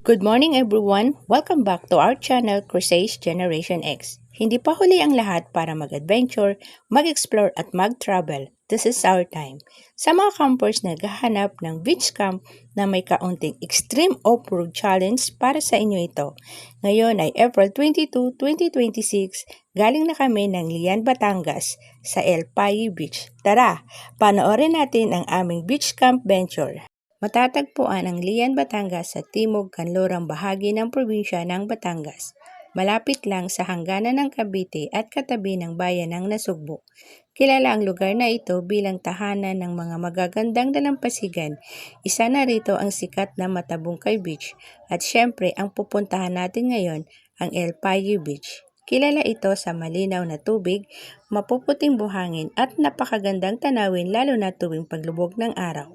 Good morning everyone! Welcome back to our channel, Crusades Generation X. Hindi pa huli ang lahat para mag-adventure, mag-explore at mag-travel. This is our time. Sa mga campers na naghahanap ng beach camp na may kaunting extreme off-road challenge, para sa inyo ito. Ngayon ay April 22, 2026, galing na kami ng Lian, Batangas sa El Payo Beach. Tara, panoorin natin ang aming beach camp venture. Matatagpuan ang Lian, Batangas sa timog kanlurang bahagi ng probinsya ng Batangas. Malapit lang sa hangganan ng Cavite at katabi ng bayan ng Nasugbo. Kilala ang lugar na ito bilang tahanan ng mga magagandang dalampasigan. Isa na rito ang sikat na Matabungkay Beach at syempre ang pupuntahan natin ngayon ang El Payo Beach. Kilala ito sa malinaw na tubig, mapuputing buhangin at napakagandang tanawin lalo na tuwing paglubog ng araw.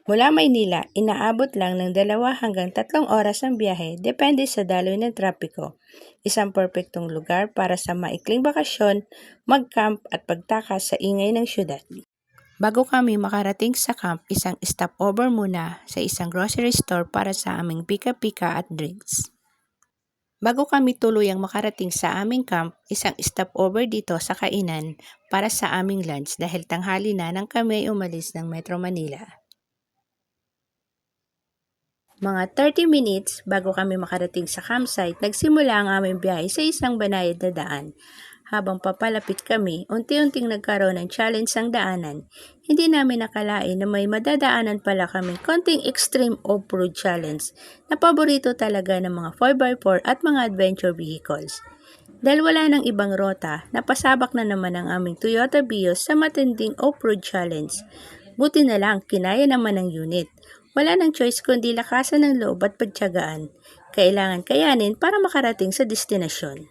Mula Maynila, inaabot lang ng 2 hanggang 3 oras ang biyahe depende sa daloy ng trapiko. Isang perpektong lugar para sa maikling bakasyon, mag-camp at pagtakas sa ingay ng syudad. Bago kami makarating sa camp, isang stopover muna sa isang grocery store para sa aming pika-pika at drinks. Bago kami tuluyang makarating sa aming camp, isang stopover dito sa kainan para sa aming lunch dahil tanghali na nang kami ay umalis ng Metro Manila. Mga 30 minutes bago kami makarating sa campsite, nagsimula ang aming biyahe sa isang banayad na daan. Habang papalapit kami, unti-unting nagkaroon ng challenge ang daanan. Hindi namin nakalain na may madadaanan pala kami konting extreme off-road challenge na paborito talaga ng mga 4x4 at mga adventure vehicles. Dahil wala ng ibang rota, napasabak na naman ang aming Toyota Vios sa matinding off-road challenge. Buti na lang, kinaya naman ng unit. Wala nang choice kundi lakasan ng loob at pagtiyagaan. Kailangan kayanin para makarating sa destinasyon.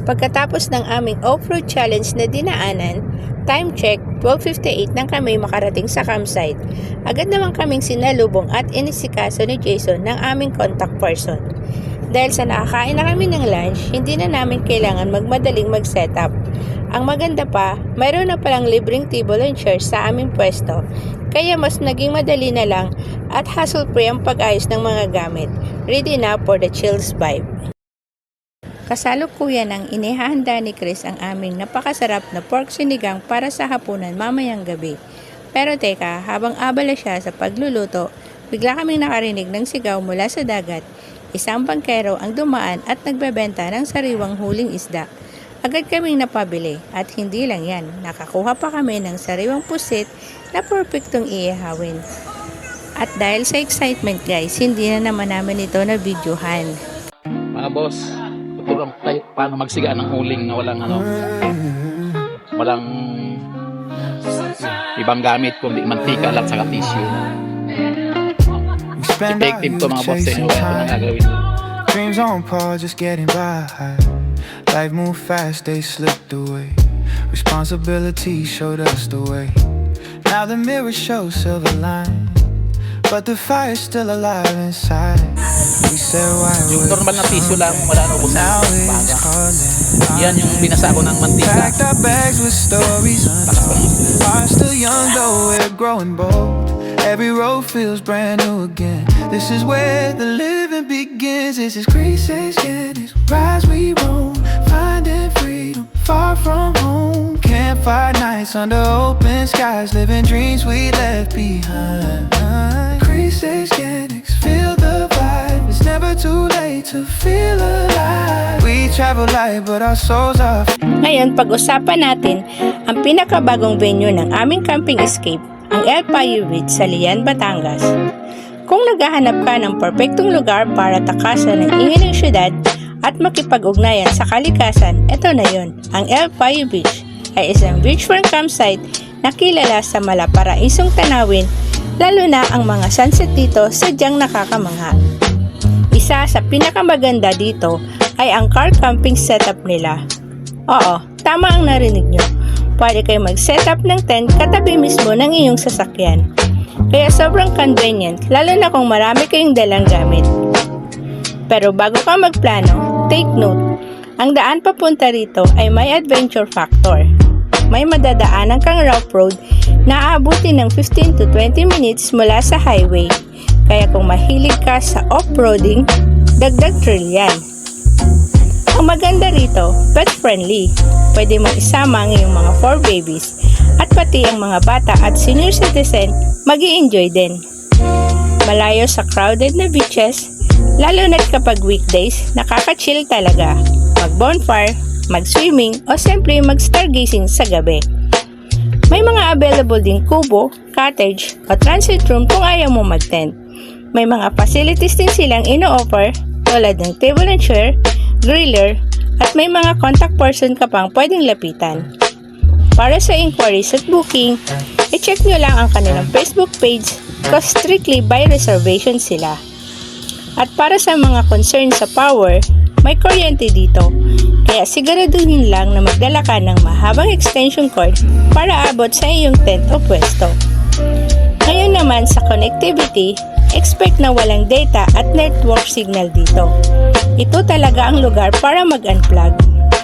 Pagkatapos ng aming off-road challenge na dinaanan, time check, 12:58 nang kami makarating sa campsite. Agad naman kaming sinalubong at inisikaso ni Jason ng aming contact person. Dahil sa nakakain na kami ng lunch, hindi na namin kailangan magmadaling mag-setup. Ang maganda pa, mayroon na palang libreng table and chairs sa aming pwesto, kaya mas naging madali na lang at hassle-free ang pag-ayos ng mga gamit. Ready na for the chills vibe. Kasalukuyan ang inihahanda ni Chris ang aming napakasarap na pork sinigang para sa hapunan mamayang gabi. Pero teka, habang abala siya sa pagluluto, bigla kaming nakarinig ng sigaw mula sa dagat. Isang bangkero ang dumaan at nagbebenta ng sariwang huling isda. Agad kaming napabili at hindi lang yan, nakakuha pa kami ng sariwang pusit na perfectong iihawin. At dahil sa excitement guys, hindi na naman namin ito na videohan. Mga boss, tuturuan ko kayo paano magsiga ng huling na walang ibang gamit kundi mantika lang sa tissue. Effective to mga boss, ito na gagawin. Dreams on pause, just getting by. Life moved fast, they slipped away. Responsibility showed us the way. Now the mirror shows silver line, but the fire's still alive inside. We said why yung normal na tissue lang, wala na ubos na yan yung binasa ko ng mantika. Packed our bags with stories are still young though we're growing bold. Every road feels brand new again. This is where the living begins. This is Crusades Genetics. Rise we roam, finding freedom far from home. Campfire nights under open skies, living dreams we left behind. Crusades Genetics, feel the vibe. It's never too late to feel alive. We travel light but our souls are. Ngayon, pag-usapan natin ang pinakabagong venue ng aming camping escape, ang El Payo Beach sa Lian, Batangas. Kung naghahanap ka ng perpektong lugar para takasan ng ingay ng syudad at makipag-ugnayan sa kalikasan, ito na yon. Ang El Payo Beach ay isang beachfront campsite na kilala sa malaparaisong tanawin, lalo na ang mga sunset dito sadyang nakakamangha. Isa sa pinakamaganda dito ay ang car camping setup nila. Oo, tama ang narinig nyo. Pwede kayo mag-setup ng tent katabi mismo ng iyong sasakyan. Kaya sobrang convenient, lalo na kung marami kayong dalang gamit. Pero bago ka magplano, take note, ang daan papunta rito ay may adventure factor. May madadaanan kang rough road na aabutin ng 15 to 20 minutes mula sa highway. Kaya kung mahilig ka sa off-roading, dagdag thrill yan. Ang maganda rito, pet-friendly. Pwede mong isama ang iyong mga 4 babies at pati ang mga bata at senior citizen mag-i-enjoy din. Malayo sa crowded na beaches, lalo na kapag weekdays, nakaka-chill talaga. Mag-bonfire, mag-swimming o simply mag-stargazing sa gabi. May mga available ding kubo, cottage o transit room kung ayaw mo mag-tent. May mga facilities din silang ino-offer tulad ng table and chair, griller, at may mga contact person ka pang pwedeng lapitan. Para sa inquiries at booking, i-check nyo lang ang kanilang Facebook page because strictly by reservation sila. At para sa mga concern sa power, may kuryente dito, kaya siguraduhin lang na magdala ka ng mahabang extension cord para abot sa iyong tent o pwesto. Ngayon naman sa connectivity, expect na walang data at network signal dito. Ito talaga ang lugar para mag-unplug.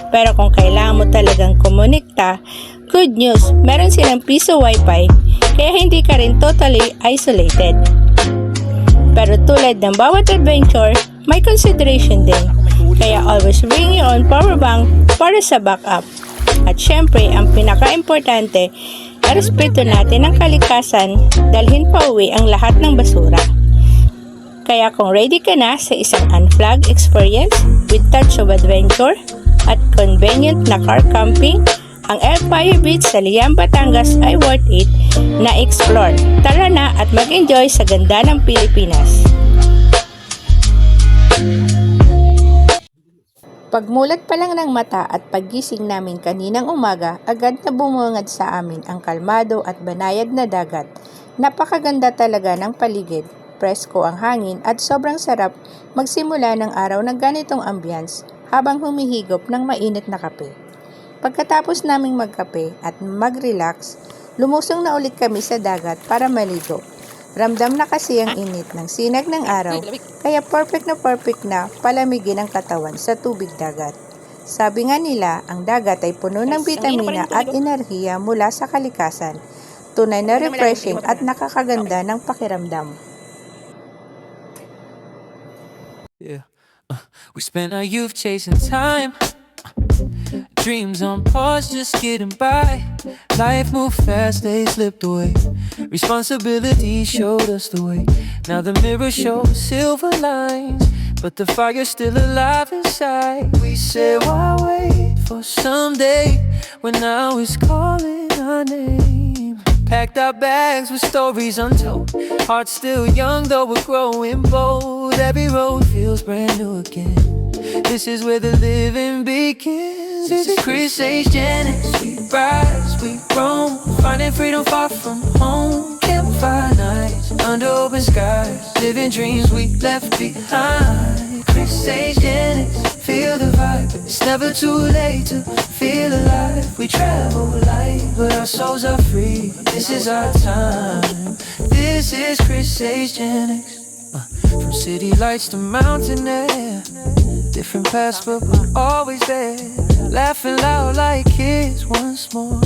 Pero kung kailangan mo talagang kumonekta, good news, meron silang piso wifi, kaya hindi ka rin totally isolated. Pero tulad ng bawat adventure, may consideration din. Kaya always bring your own power bank para sa backup. At syempre, ang pinaka-importante, respeto natin ang kalikasan, dalhin pa uwi ang lahat ng basura. Kaya kung ready ka na sa isang unplugged experience with touch of adventure at convenient na car camping, ang Empire Beach sa Liam, Batangas ay worth it na explore. Tara na at mag-enjoy sa ganda ng Pilipinas. Pagmulat pa lang ng mata at paggising namin kaninang umaga, agad na bumungad sa amin ang kalmado at banayad na dagat. Napakaganda talaga ng paligid, presko ang hangin at sobrang sarap magsimula ng araw ng ganitong ambience habang humihigop ng mainit na kape. Pagkatapos naming magkape at mag-relax, lumusong na ulit kami sa dagat para maligo. Ramdam na kasi ang init ng sinag ng araw, kaya perfect na palamigin ang katawan sa tubig dagat. Sabi nga nila, ang dagat ay puno ng bitamina at enerhiya mula sa kalikasan. Tunay na refreshing at nakakaganda ng pakiramdam. Yeah. We spent our youth chasing time. Dreams on pause, just getting by. Life moved fast, they slipped away. Responsibility showed us the way. Now the mirror shows silver lines, but the fire's still alive inside. We said, why wait for someday when now is calling our name? Packed our bags with stories untold. Hearts still young, though we're growing bold. Every road feels brand new again. This is where the living begins. This is Chris H. Jennings. We rise, we roam, finding freedom far from home. Campfire nights under open skies, living dreams we left behind. Chris H. Jennings, feel the vibe. It's never too late to feel alive. We travel light, but our souls are free. This is our time. This is Chris H. Jennings. From city lights to mountain air, different paths but we're always there. Laughing loud like kids once more,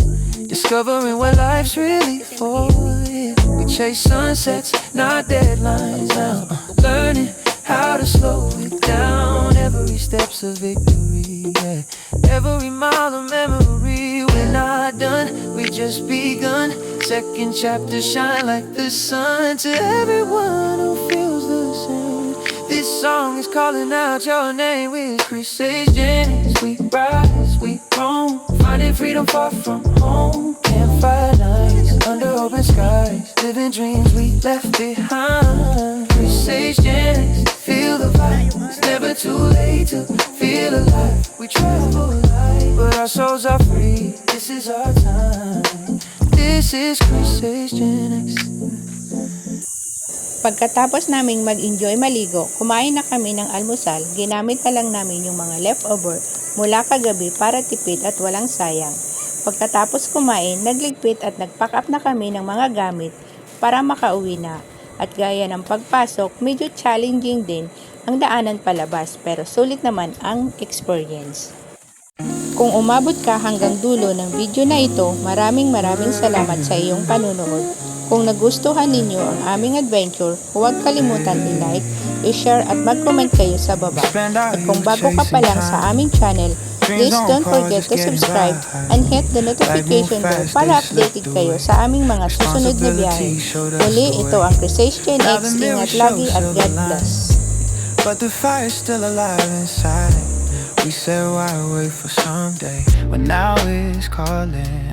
discovering what life's really for. Yeah. We chase sunsets, not deadlines now. Learning how to slow it down. Every step's a victory, yeah. Every mile of memory. We're not done, we just begun. Second chapter shine like the sun. To everyone who feels the same, this song is calling out your name. With Chris H. Jennings, we rise, we roam, finding freedom far from home. Campfire nights under open skies, living dreams we left behind. Chris H. Jennings, feel the vibe. It's never too late to feel alive. We travel light, but our souls are free. This is our time. This is Chris H. Jennings. Pagkatapos naming mag-enjoy maligo, kumain na kami ng almusal, ginamit na lang namin yung mga leftover mula kagabi para tipid at walang sayang. Pagkatapos kumain, nagligpit at nag-pack up na kami ng mga gamit para makauwi na. At gaya ng pagpasok, medyo challenging din ang daanan palabas pero sulit naman ang experience. Kung umabot ka hanggang dulo ng video na ito, maraming salamat sa iyong panunood. Kung nagustuhan ninyo ang aming adventure, huwag kalimutan i-like, i-share at mag-comment kayo sa baba. At kung bago ka pa lang sa aming channel, please don't forget to subscribe and hit the notification bell para updated kayo sa aming mga susunod na biyahe. Muli, ito ang Crusace Gen X. Ingat lagi at God bless. But the fire's still alive inside. We said why wait for someday, but now it's calling.